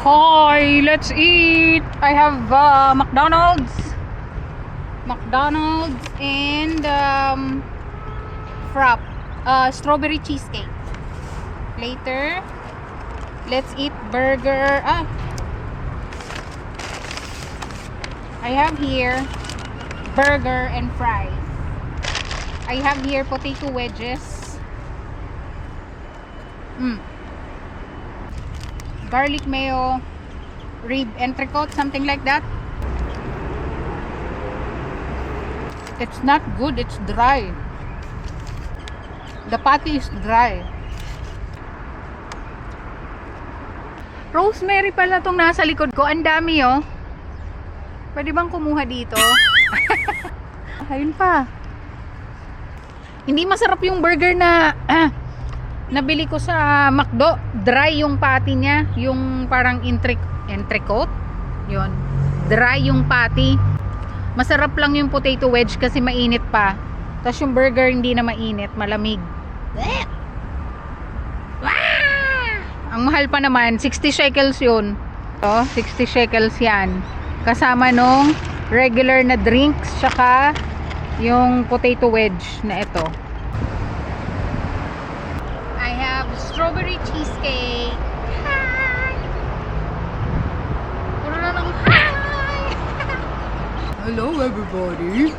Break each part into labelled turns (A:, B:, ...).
A: Hi, let's eat. I have McDonald's and frap, strawberry cheesecake. Later, let's eat burger. I have here burger and fries. I have here potato wedges. Garlic mayo, rib entrecote, something like that. It's not good, it's dry. The patty is dry. Rosemary pala tong nasa likod ko. Ang dami oh. Pwede bang kumuha dito? Ayun pa. Hindi masarap yung burger na nabili ko sa McDo. Dry yung patty niya, yung parang entrecote. Yun. Dry yung patty. Masarap lang yung potato wedge kasi mainit pa. Tapos yung burger hindi na mainit, malamig. Ang mahal pa naman, 60 shekels yun. 60 shekels yan. Kasama nung regular na drinks, tsaka yung potato wedge na ito. I have strawberry cheesecake. Hi! Puro na ng hi! Hello everybody!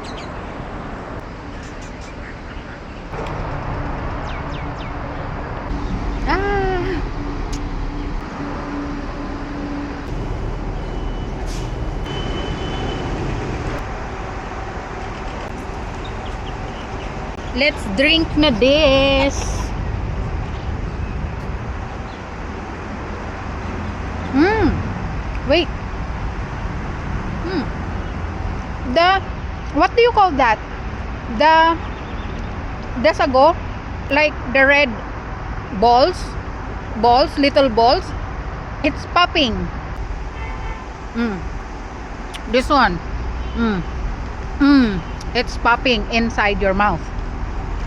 A: Let's drink na this. Wait. What do you call that? The sago, like the red balls, little balls. It's popping. This one. It's popping inside your mouth.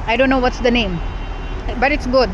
A: I don't know what's the name, but it's good.